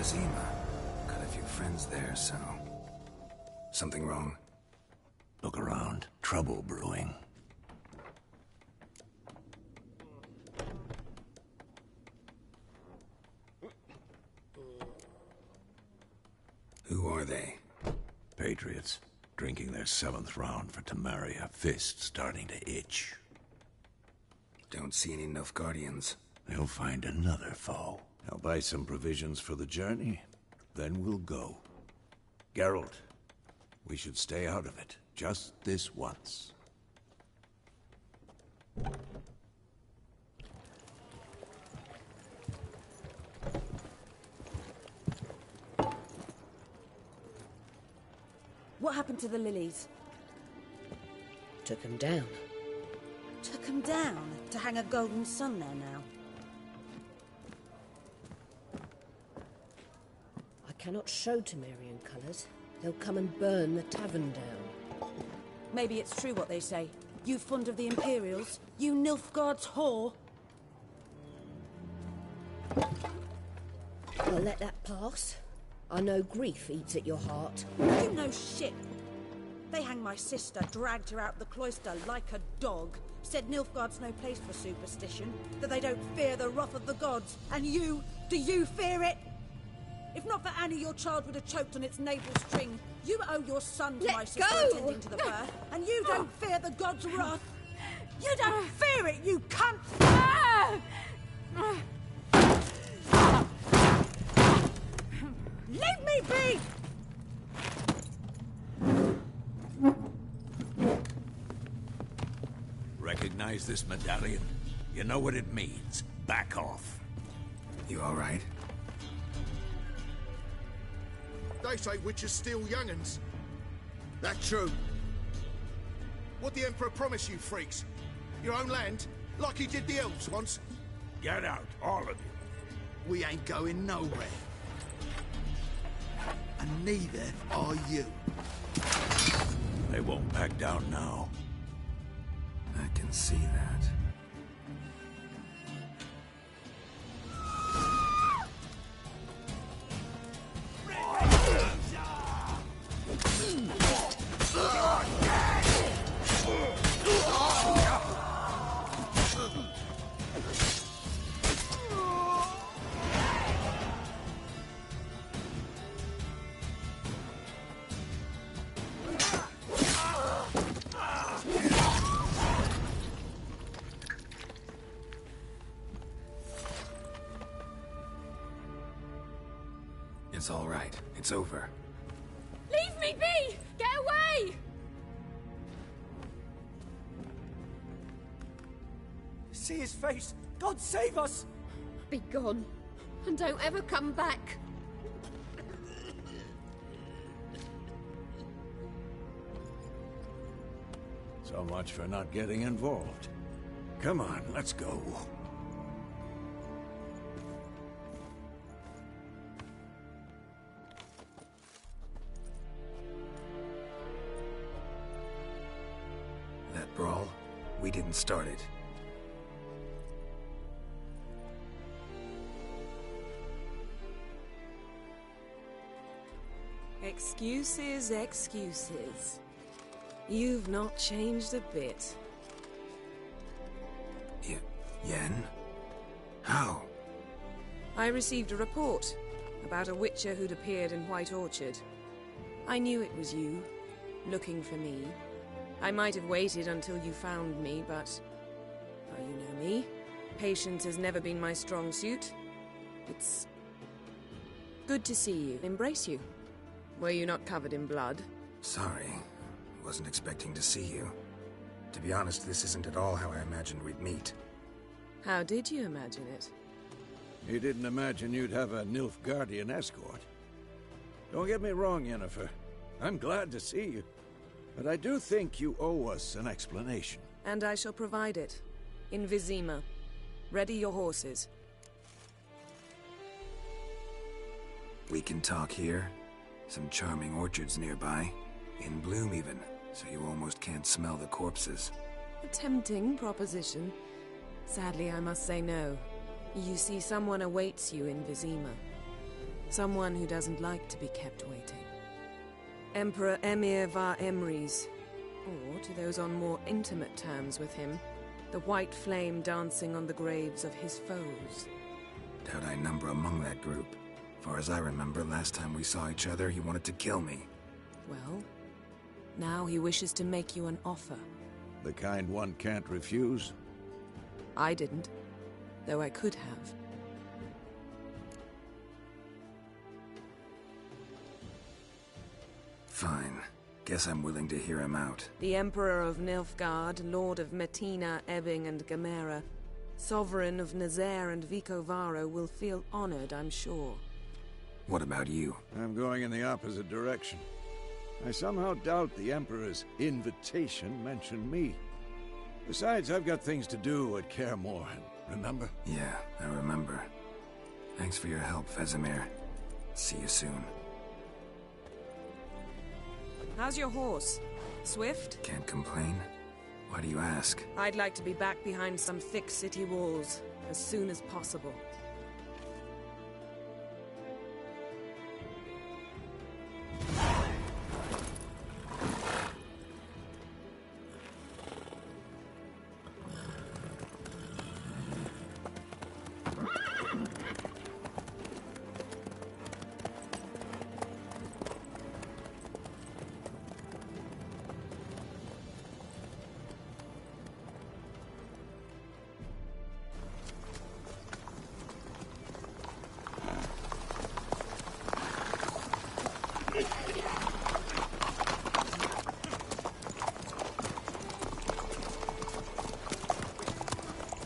Vizima. Got a few friends there, so... Something wrong? Look around. Trouble brewing. Who are they? Patriots. Drinking their 7th round for Temeria. Fist starting to itch. Don't see any Nilfgaardians. They'll find another foe. I'll buy some provisions for the journey. Then we'll go. Geralt, we should stay out of it. Just this once. What happened to the lilies? Took them down. Took them down to hang a golden sun there now. I cannot show Temerian colours. They'll come and burn the tavern down. Maybe it's true what they say. You fond of the Imperials? You Nilfgaard's whore? I'll let that pass. I know grief eats at your heart. You know shit. They hanged my sister, dragged her out the cloister like a dog. Said Nilfgaard's no place for superstition, that they don't fear the wrath of the gods. And you, do you fear it? If not for Annie, your child would have choked on its navel string. You owe your son to my sister attending to the birth, and you don't fear the gods' wrath. You don't fear it, you cunt! Leave me be! Recognize this medallion? You know what it means. Back off. You all right? They say witches steal young'uns. That true. What the Emperor promised you, freaks? Your own land? Like he did the elves once? Get out, all of you. We ain't going nowhere. And neither are you. They won't back down now. I can see that. It's all right. It's over. Leave me be! Get away! See his face! God save us! Be gone, and don't ever come back. So much for not getting involved. Come on, let's go. That brawl, we didn't start it. Excuses, excuses. You've not changed a bit. Yen? How? I received a report about a witcher who'd appeared in White Orchard. I knew it was you, looking for me. I might have waited until you found me, but... well, you know me. Patience has never been my strong suit. It's... good to see you. Embrace you. Were you not covered in blood? Sorry. Wasn't expecting to see you. To be honest, this isn't at all how I imagined we'd meet. How did you imagine it? You didn't imagine you'd have a Nilfgaardian escort. Don't get me wrong, Yennefer. I'm glad to see you. But I do think you owe us an explanation. And I shall provide it. In Vizima. Ready your horses. We can talk here. Some charming orchards nearby. In bloom even, so you almost can't smell the corpses. A tempting proposition. Sadly, I must say no. You see, someone awaits you in Vizima. Someone who doesn't like to be kept waiting. Emperor Emir var Emreis. Or, to those on more intimate terms with him, the white flame dancing on the graves of his foes. Doubt I number among that group. Far as I remember, last time we saw each other, he wanted to kill me. Well, now he wishes to make you an offer. The kind one can't refuse? I didn't, though I could have. Fine. Guess I'm willing to hear him out. The Emperor of Nilfgaard, Lord of Metina, Ebbing and Gamera, Sovereign of Nazaire and Vicovaro will feel honored, I'm sure. What about you? I'm going in the opposite direction. I somehow doubt the Emperor's invitation mentioned me. Besides, I've got things to do at Kaer Morhen, remember? Yeah, I remember. Thanks for your help, Vesemir. See you soon. How's your horse? Swift? Can't complain. Why do you ask? I'd like to be back behind some thick city walls, as soon as possible.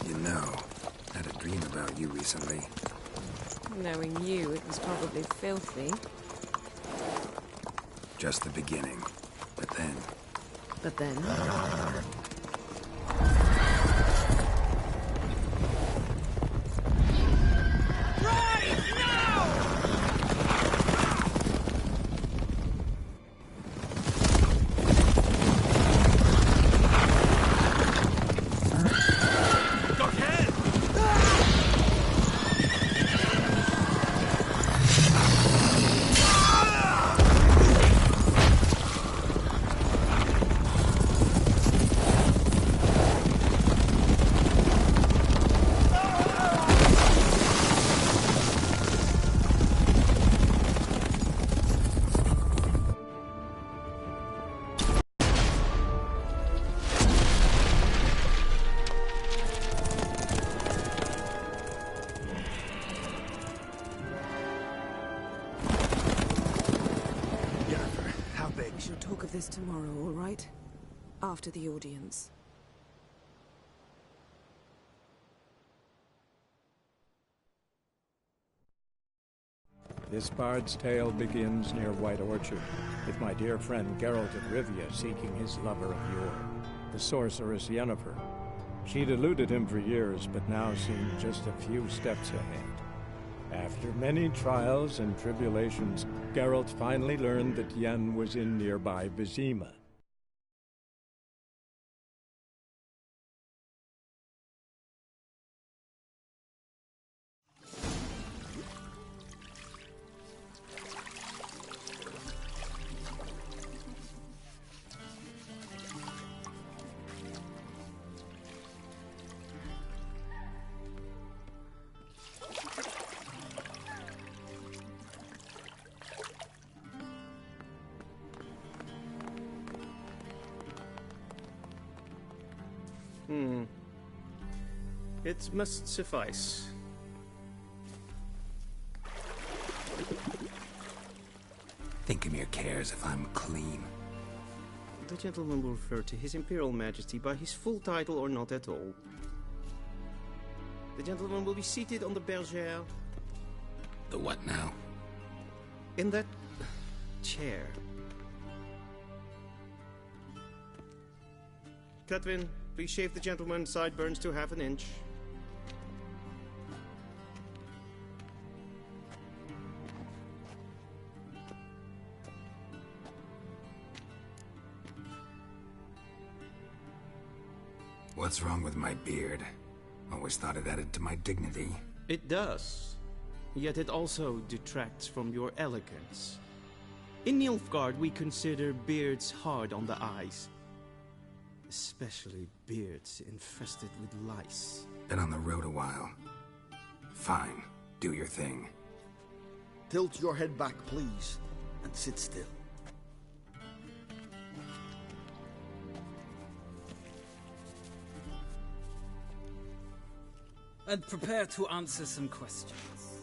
You know, I had a dream about you recently. Knowing you, it was probably filthy. Just the beginning. But then... But then... this tomorrow, all right? After the audience. This bard's tale begins near White Orchard, with my dear friend Geralt of Rivia seeking his lover of yore, the sorceress Yennefer. She'd eluded him for years, but now seemed just a few steps ahead. After many trials and tribulations, Geralt finally learned that Yen was in nearby Vizima. It must suffice. Thinkamir cares if I'm clean. The gentleman will refer to His Imperial Majesty by his full title or not at all. The gentleman will be seated on the bergère. The what now? In that chair. Cletwin, please shave the gentleman's sideburns to half an inch. What's wrong with my beard? Always thought it added to my dignity. It does. yet it also detracts from your elegance. In Nilfgaard, we consider beards hard on the eyes. Especially beards infested with lice. Been on the road a while. Fine, do your thing. Tilt your head back, please, and sit still. And prepare to answer some questions.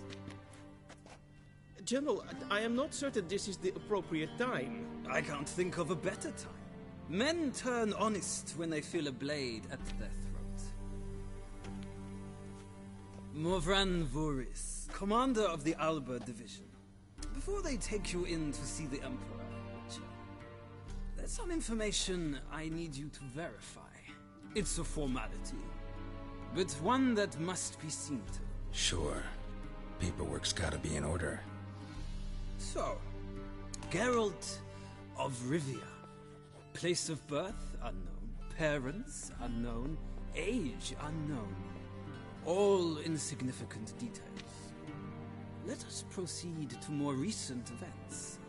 General, I am not certain this is the appropriate time. I can't think of a better time. Men turn honest when they feel a blade at their throat. Morvran Voris, commander of the Alba Division. Before they take you in to see the Emperor, there's some information I need you to verify. It's a formality, but one that must be seen to. Sure. Paperwork's gotta be in order. So, Geralt of Rivia. Place of birth unknown, parents unknown, age unknown. All insignificant details. Let us proceed to more recent events.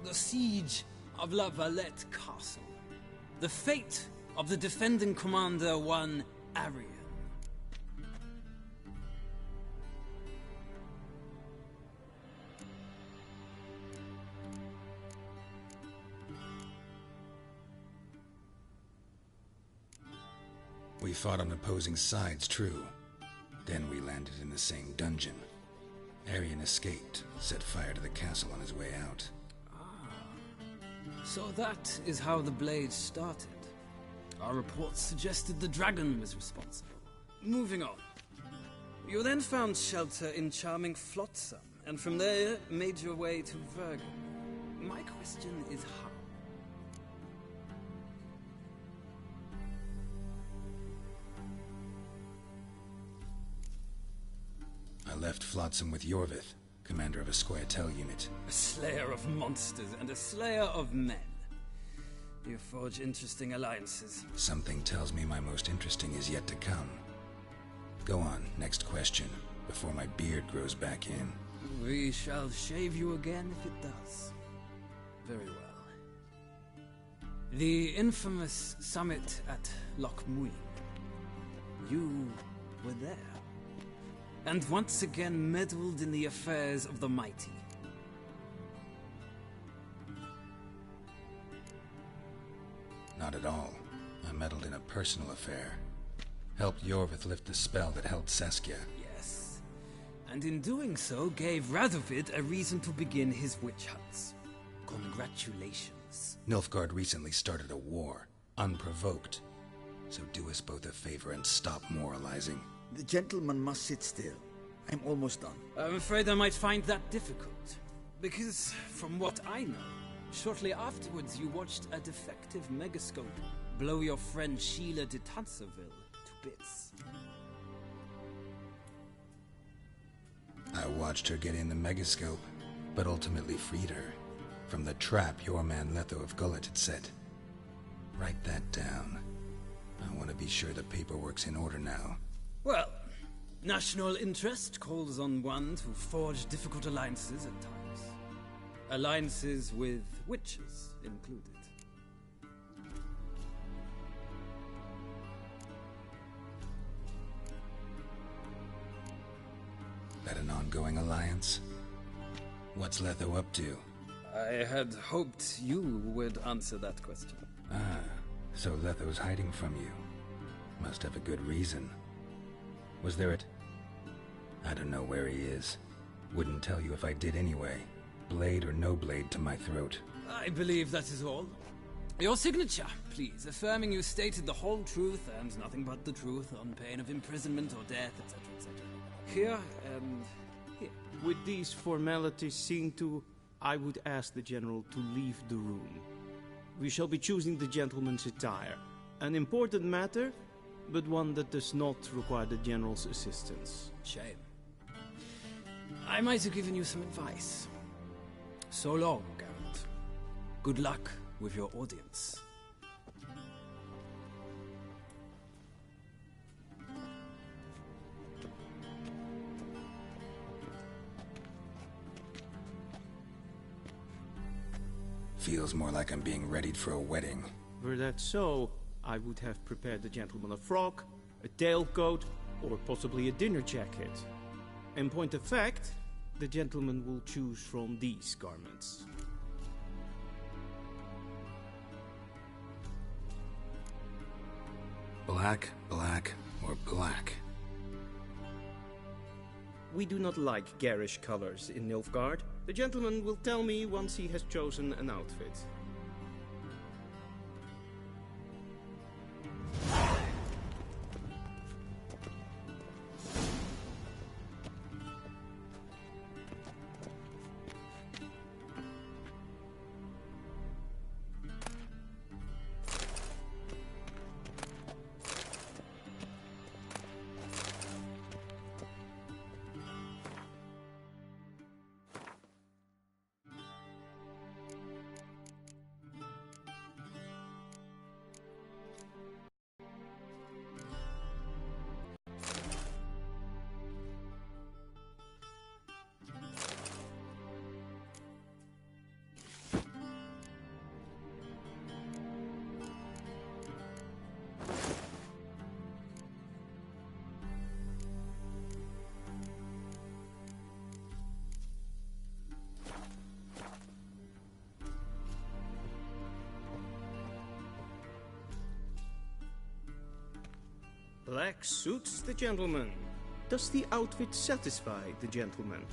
The siege of La Valette Castle. The fate of the defending commander, one Arian. We fought on opposing sides, true. Then we landed in the same dungeon. Arian escaped, set fire to the castle on his way out. So that is how the blade started. Our reports suggested the dragon was responsible. Moving on. You then found shelter in charming Flotsam, and from there made your way to Vergen. My question is how? I left Flotsam with Yorvith, commander of a Scoia'tael unit. A slayer of monsters and a slayer of men. You forge interesting alliances. Something tells me my most interesting is yet to come. Go on, next question, before my beard grows back in. We shall shave you again if it does. Very well. The infamous summit at Loch Muin. You were there. And once again meddled in the affairs of the mighty. Not at all. I meddled in a personal affair. Helped Yorvith lift the spell that held Saskia. Yes. And in doing so, gave Radovid a reason to begin his witch hunts. Congratulations. Nilfgaard recently started a war, unprovoked. So do us both a favor and stop moralizing. The gentleman must sit still. I'm almost done. I'm afraid I might find that difficult. Because, from what I know, shortly afterwards you watched a defective megascope blow your friend Sheila de Tanserville to bits. I watched her get in the megascope, but ultimately freed her from the trap your man Letho of Gullet had set. Write that down. I want to be sure the paperwork's in order now. Well, national interest calls on one to forge difficult alliances at times. Alliances with witches included. That an ongoing alliance? What's Letho up to? I had hoped you would answer that question. Ah, so Letho's hiding from you. Must have a good reason. Was there I don't know where he is. Wouldn't tell you if I did anyway. Blade or no blade to my throat. I believe that is all. Your signature, please, affirming you stated the whole truth and nothing but the truth on pain of imprisonment or death, etc., etc. Here and here. With these formalities seen to, I would ask the General to leave the room. We shall be choosing the gentleman's attire. An important matter, but one that does not require the General's assistance. Shame. I might have given you some advice. So long, Geralt. Good luck with your audience. Feels more like I'm being readied for a wedding. Were that so, I would have prepared the gentleman a frock, a tailcoat, or possibly a dinner jacket. In point of fact, the gentleman will choose from these garments. Black, black, or black? We do not like garish colors in Nilfgaard. The gentleman will tell me once he has chosen an outfit. Black suits the gentleman. Does the outfit satisfy the gentleman?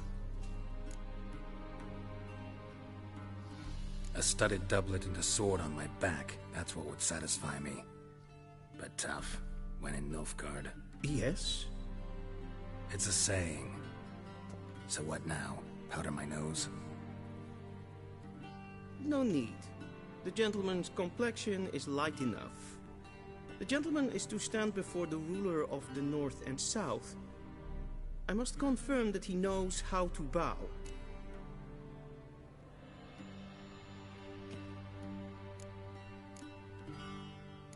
A studded doublet and a sword on my back, that's what would satisfy me. But tough, when in Nilfgaard. Yes? It's a saying. So what now? Powder my nose? No need. The gentleman's complexion is light enough. The gentleman is to stand before the ruler of the North and South. I must confirm that he knows how to bow.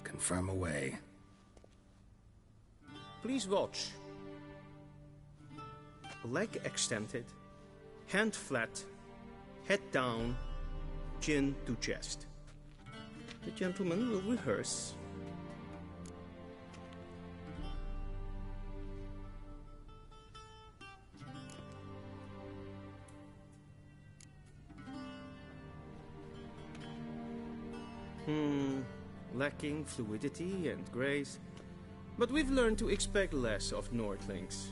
Confirm away. Please watch. Leg extended, hand flat, head down, chin to chest. The gentleman will rehearse. Lacking fluidity and grace, but we've learned to expect less of Nordlings.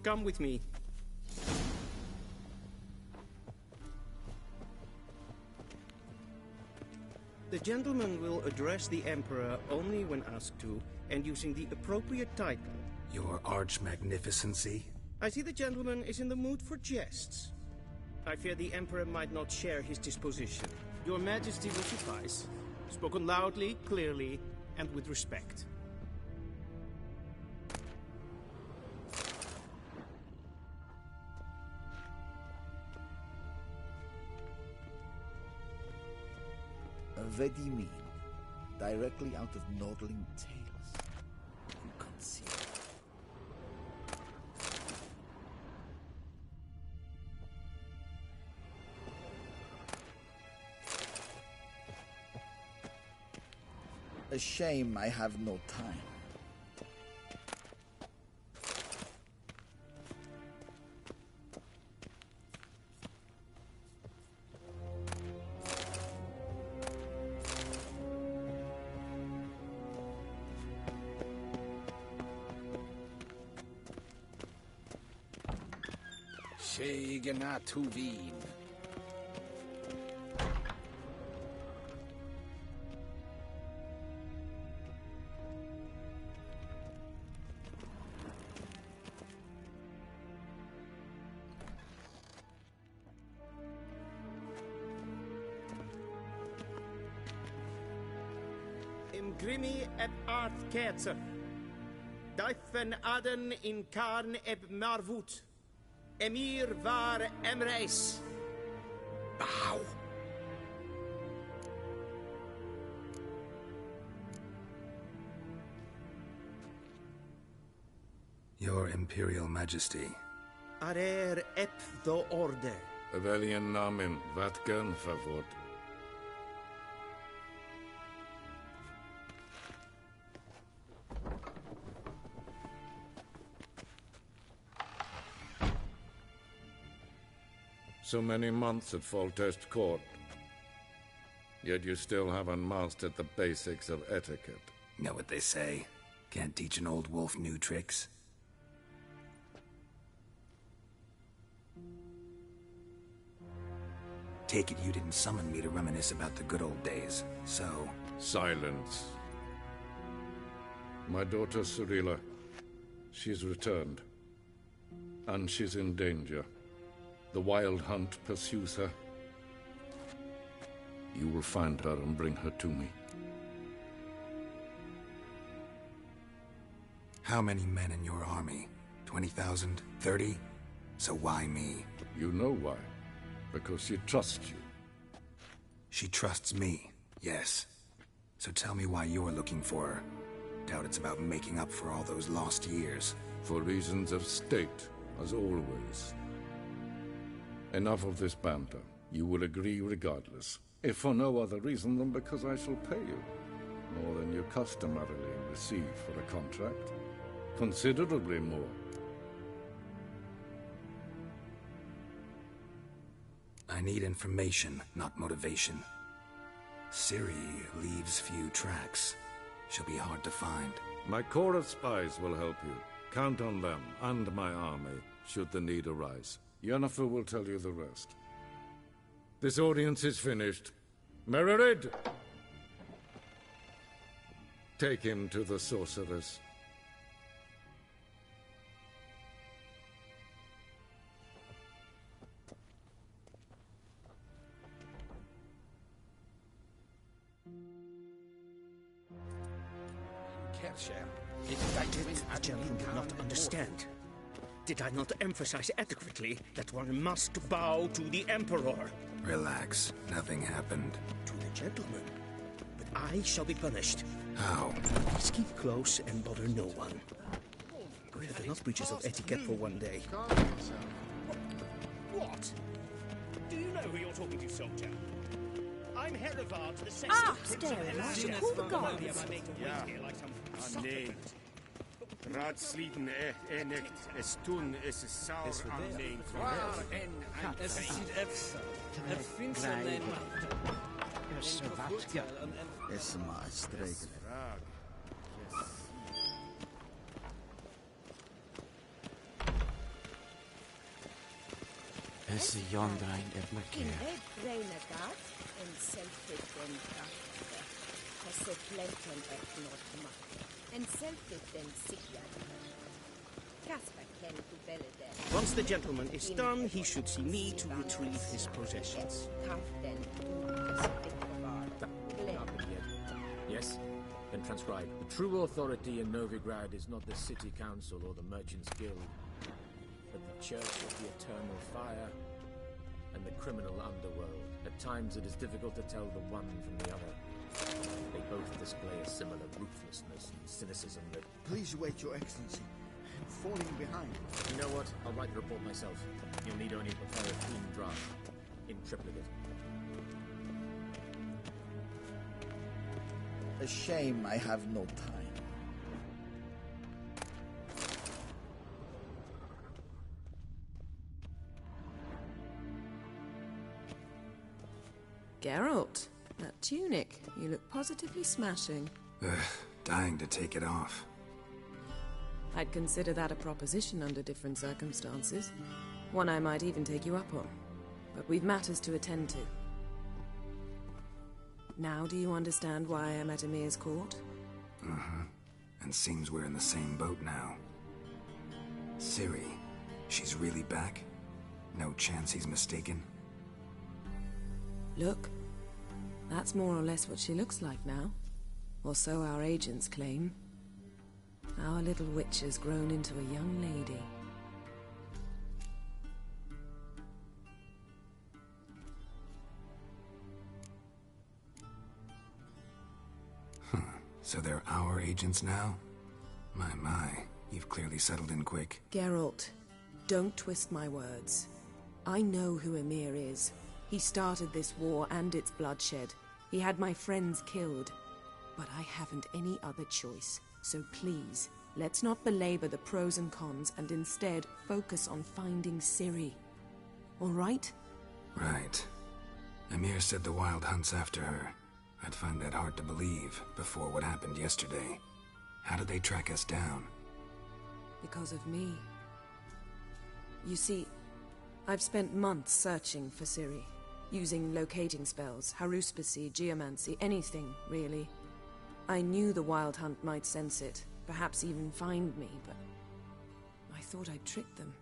Come with me. The gentleman will address the Emperor only when asked to, and using the appropriate title. Your Arch-Magnificency? I see the gentleman is in the mood for jests. I fear the Emperor might not share his disposition. Your Majesty will suffice. Spoken loudly, clearly, and with respect. Vedimi, directly out of Nordling tales. You conceal. A shame I have no time. Shegenatuvin. Imgrimi eb art ketzer. Dijfen aden in karn eb marvoet. Emir var Emreis. Bow. Your Imperial Majesty. Arer ep the orde. Veljen namen, wat kan favort. So many months at Foltest Court. Yet you still haven't mastered the basics of etiquette. Know what they say? Can't teach an old wolf new tricks. Take it you didn't summon me to reminisce about the good old days, so... Silence. My daughter Cirilla, she's returned. And she's in danger. The Wild Hunt pursues her. You will find her and bring her to me. How many men in your army? 20,000? 30? So why me? You know why. Because she trusts you. She trusts me, yes. So tell me why you're looking for her. Doubt it's about making up for all those lost years. For reasons of state, as always. Enough of this banter. You will agree regardless. If for no other reason than because I shall pay you. More than you customarily receive for a contract. Considerably more. I need information, not motivation. Ciri leaves few tracks. She'll be hard to find. My corps of spies will help you. Count on them, and my army, should the need arise. Yennefer will tell you the rest. This audience is finished. Mererid! Take him to the sorceress. I did the gentleman did not understand. Did I not emphasize adequately that one must bow to the Emperor? Relax. Nothing happened. To the gentleman. But I shall be punished. How? Please keep close and bother no one. They're not breaches of etiquette for one day. What? Do you know who you're talking to, soldier? I'm Herivard, the second Stare, call the guards. Ja, nee. Raadsleden nicht. Es tun, es ist sauer an den Es ziet efsa. Het vindt ze alleen maar. Is maar streken. Es jondrain et merkeer. En selfit den kraftige. Hesse plenten et not makke. En selfit den sikjad. Kasper ken to belle. Once the gentleman is done, he should see me to retrieve his possessions. Yes? Then transcribe. The true authority in Novigrad is not the city council or the merchants' guild, but the Church of the Eternal Fire and the criminal underworld. At times it is difficult to tell the one from the other. They both display a similar ruthlessness and cynicism that... Please wait, Your Excellency. I'm falling behind. You know what? I'll write the report myself. You'll need only prepare a clean draft. In triplicate. A shame I have no time. Geralt, that tunic. You look positively smashing. Dying to take it off. I'd consider that a proposition under different circumstances. One I might even take you up on. But we've matters to attend to. Now do you understand why I'm at Emir's court? Uh-huh. And seems we're in the same boat now. Ciri, she's really back? No chance he's mistaken? Look, that's more or less what she looks like now. Or so our agents claim. Our little witch has grown into a young lady. So they're our agents now? My, you've clearly settled in quick. Geralt, don't twist my words. I know who Emir is. He started this war and its bloodshed. He had my friends killed. But I haven't any other choice. So please, let's not belabor the pros and cons and instead focus on finding Ciri. All right? Right. Emir said the Wild Hunt's after her. I'd find that hard to believe before what happened yesterday. How did they track us down? Because of me. You see, I've spent months searching for Ciri, using locating spells, haruspicy, geomancy, anything, really. I knew the Wild Hunt might sense it, perhaps even find me, but I thought I'd tricked them.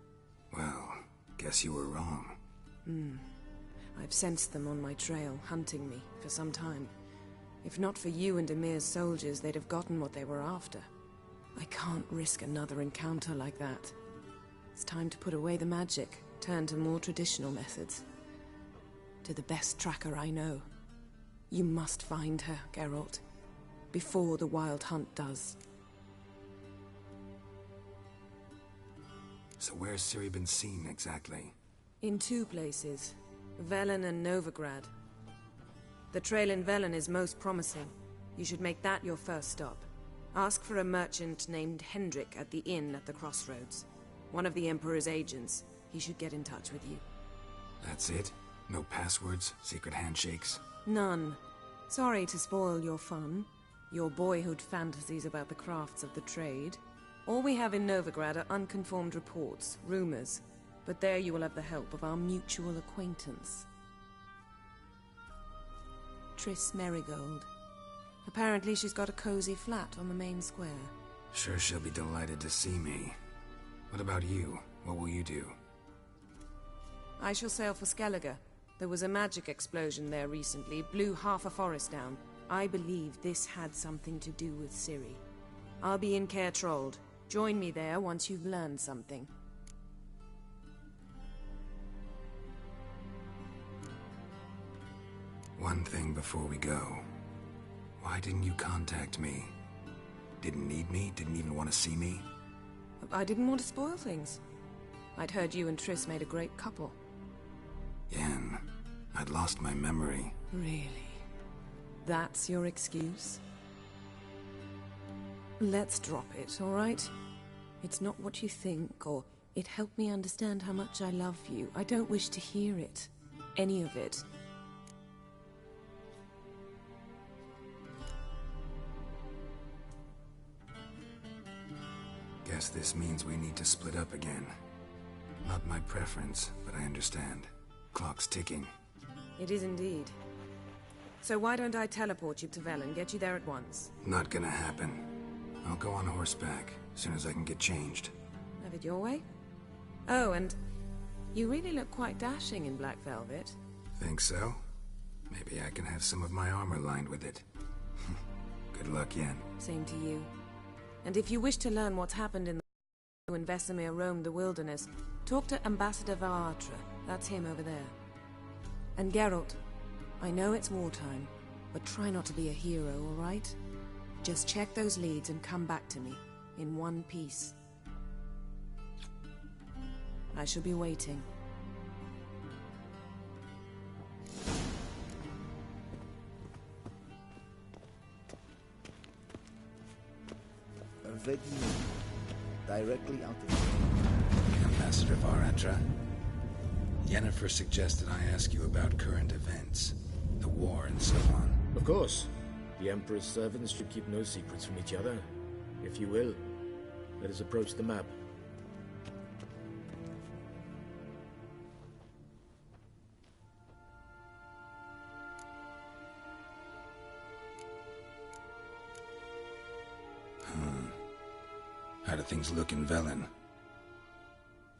Well, guess you were wrong. I've sensed them on my trail, hunting me, for some time. If not for you and Emir's soldiers, they'd have gotten what they were after. I can't risk another encounter like that. It's time to put away the magic, turn to more traditional methods. To the best tracker I know. You must find her, Geralt. Before the Wild Hunt does. So where's Ciri been seen, exactly? In 2 places. Velen and Novigrad. The trail in Velen is most promising. You should make that your first stop. Ask for a merchant named Hendrik at the inn at the crossroads. One of the Emperor's agents. He should get in touch with you. That's it? No passwords, secret handshakes? None. Sorry to spoil your fun. Your boyhood fantasies about the crafts of the trade. All we have in Novigrad are unconfirmed reports, rumors. But there you will have the help of our mutual acquaintance. Triss Merigold. Apparently she's got a cozy flat on the main square. Sure she'll be delighted to see me. What about you? What will you do? I shall sail for Skellige. There was a magic explosion there recently, blew half a forest down. I believe this had something to do with Ciri. I'll be in Caer Trolde. Join me there once you've learned something. One thing before we go. Why didn't you contact me? Didn't need me? Didn't even want to see me? I didn't want to spoil things. I'd heard you and Triss made a great couple. Yen, I'd lost my memory. Really? That's your excuse? Let's drop it, all right? It's not what you think, or it helped me understand how much I love you. I don't wish to hear it. Any of it. Guess this means we need to split up again. Not my preference, but I understand. Clock's ticking. It is indeed. So why don't I teleport you to Velen, get you there at once? Not gonna happen. I'll go on horseback, as soon as I can get changed. Have it your way? Oh, and you really look quite dashing in black velvet. Think so? Maybe I can have some of my armor lined with it. Good luck, Yen. Same to you. And if you wish to learn what's happened in the when Vesemir roamed the wilderness, talk to Ambassador Varatra. That's him over there. And Geralt, I know it's wartime, but try not to be a hero, all right? Just check those leads and come back to me, in one piece. I shall be waiting. Vedi, directly out of... Ambassador Varatra, Yennefer suggested I ask you about current events, the war and so on. Of course. The Emperor's servants should keep no secrets from each other. If you will, let us approach the map. How do things look in Velen?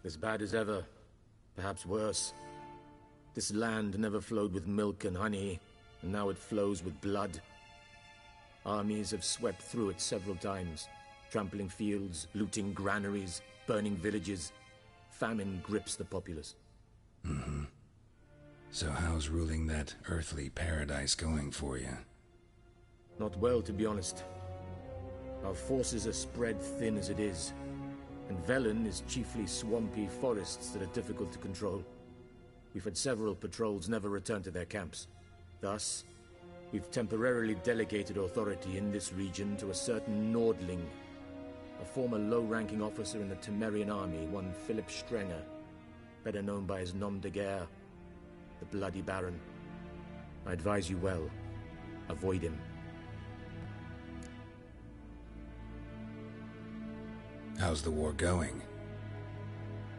As bad as ever. Perhaps worse. This land never flowed with milk and honey, and now it flows with blood. Armies have swept through it several times, trampling fields, looting granaries, burning villages. Famine grips the populace. Mm-hmm. So how's ruling that earthly paradise going for you? Not well, to be honest. Our forces are spread thin as it is, and Velen is chiefly swampy forests that are difficult to control. We've had several patrols never return to their camps. Thus, we've temporarily delegated authority in this region to a certain Nordling, a former low-ranking officer in the Temerian army, one Philip Strenger, better known by his nom de guerre, the Bloody Baron. I advise you well. Avoid him. How's the war going?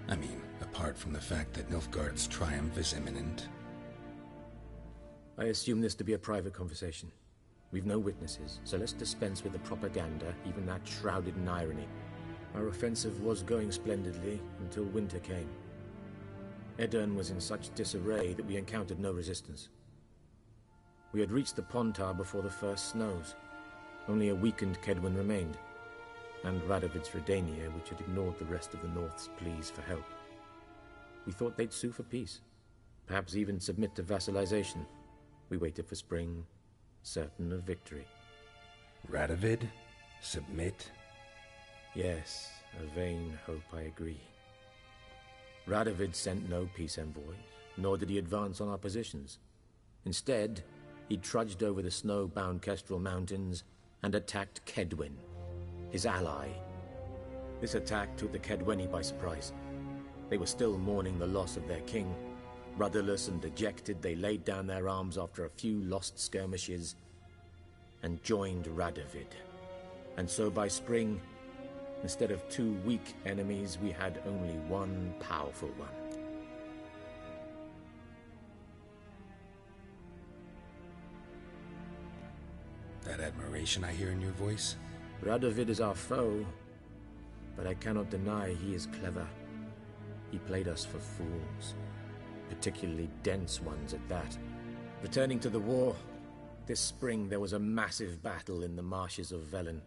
I mean, apart from the fact that Nilfgaard's triumph is imminent. I assume this to be a private conversation. We've no witnesses, so let's dispense with the propaganda, even that shrouded in irony. Our offensive was going splendidly until winter came. Aedirn was in such disarray that we encountered no resistance. We had reached the Pontar before the first snows. Only a weakened Kaedwen remained, and Radovid's Redania, which had ignored the rest of the North's pleas for help. We thought they'd sue for peace, perhaps even submit to vassalization. We waited for spring, certain of victory. Radovid? Submit? Yes, a vain hope, I agree. Radovid sent no peace envoys, nor did he advance on our positions. Instead, he trudged over the snow-bound Kestrel Mountains and attacked Kaedwen, his ally. This attack took the Kaedweni by surprise. They were still mourning the loss of their king. Rudderless and dejected, they laid down their arms after a few lost skirmishes and joined Radovid. And so by spring, instead of 2 weak enemies, we had only one powerful one. That admiration I hear in your voice? Radovid is our foe, but I cannot deny he is clever. He played us for fools, particularly dense ones at that. Returning to the war, this spring there was a massive battle in the marshes of Velen.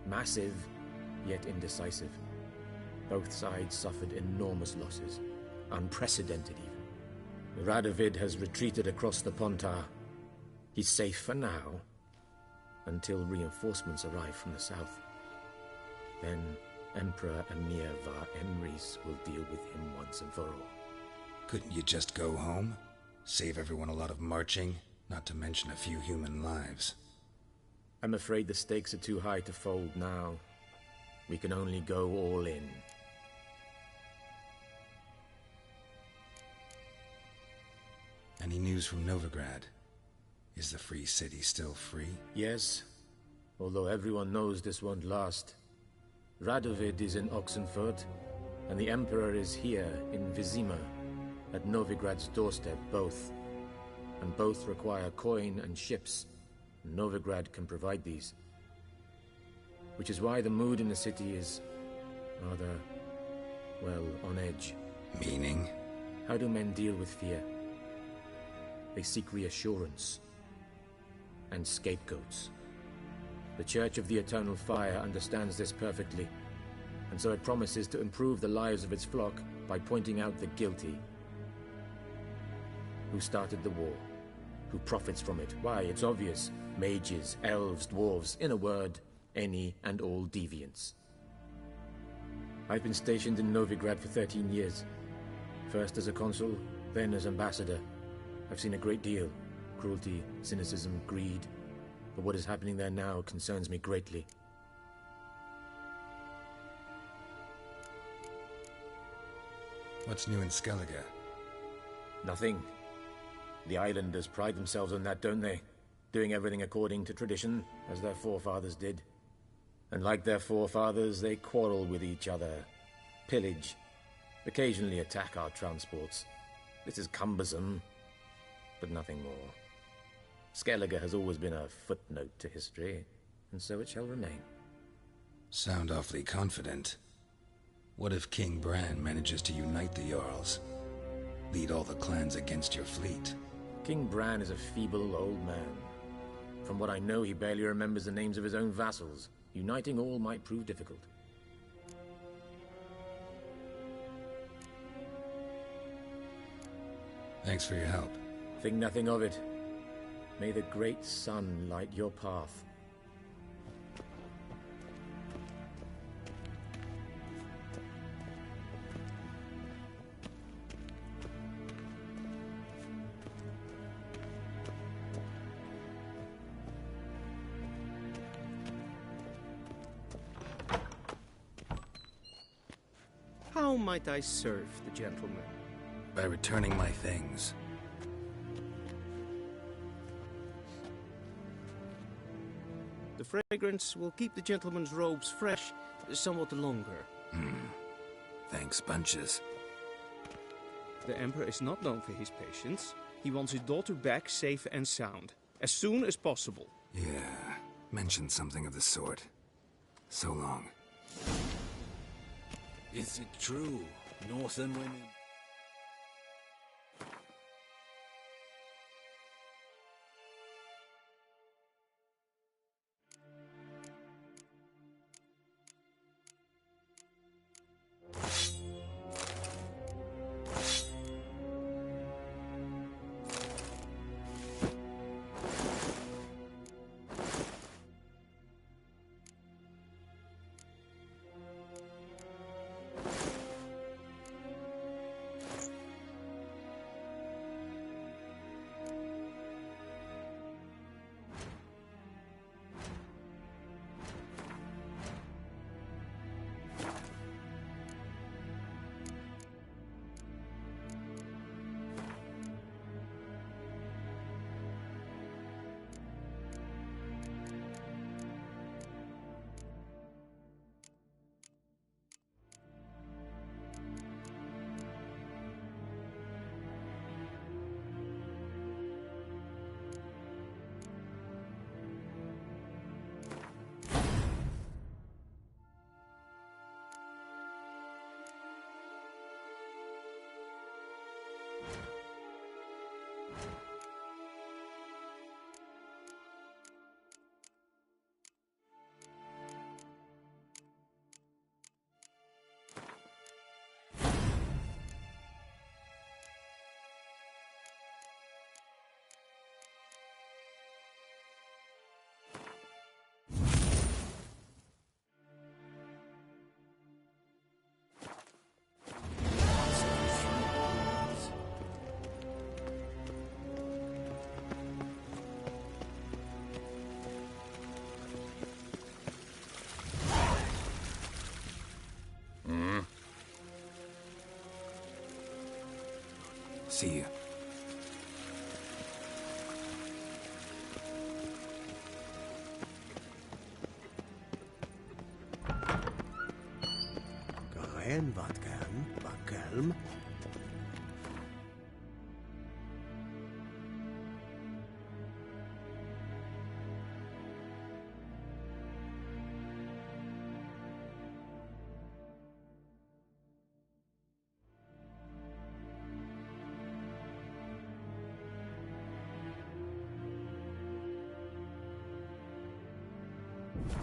Massive, yet indecisive. Both sides suffered enormous losses, unprecedented even. Radovid has retreated across the Pontar. He's safe for now, until reinforcements arrive from the south. Then Emperor Emir var Emrys will deal with him once and for all. Couldn't you just go home? Save everyone a lot of marching, not to mention a few human lives. I'm afraid the stakes are too high to fold now. We can only go all in. Any news from Novigrad? Is the free city still free? Yes, although everyone knows this won't last. Radovid is in Oxenfurt, and the Emperor is here in Vizima, at Novigrad's doorstep, both. And both require coin and ships. Novigrad can provide these. Which is why the mood in the city is rather, well, on edge. Meaning? How do men deal with fear? They seek reassurance and scapegoats. The Church of the Eternal Fire understands this perfectly, and so it promises to improve the lives of its flock by pointing out the guilty. Who started the war? Who profits from it? Why, it's obvious. Mages, elves, dwarves, in a word, any and all deviants. I've been stationed in Novigrad for 13 years. First as a consul, then as ambassador. I've seen a great deal. Cruelty, cynicism, greed. But what is happening there now concerns me greatly. What's new in Skellige? Nothing. The islanders pride themselves on that, don't they? Doing everything according to tradition, as their forefathers did. And like their forefathers, they quarrel with each other, pillage, occasionally attack our transports. This is cumbersome, but nothing more. Skellige has always been a footnote to history, and so it shall remain. Sound awfully confident. What if King Bran manages to unite the Jarls? Lead all the clans against your fleet? King Bran is a feeble old man. From what I know, he barely remembers the names of his own vassals. Uniting all might prove difficult. Thanks for your help. Think nothing of it. May the great sun light your path. How might I serve the gentleman? By returning my things. fragrance will keep the gentleman's robes fresh somewhat longer. Thanks, bunches. The Emperor is not known for his patience. He wants his daughter back safe and sound, as soon as possible. Yeah, mentioned something of the sort. So long. Is it true? Northern women... See you. Karen, wat kalm.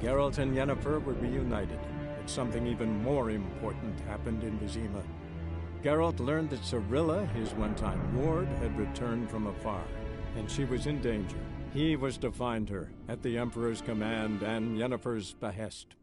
Geralt and Yennefer were reunited, but something even more important happened in Vizima. Geralt learned that Cirilla, his one-time ward, had returned from afar, and she was in danger. He was to find her, at the Emperor's command and Yennefer's behest.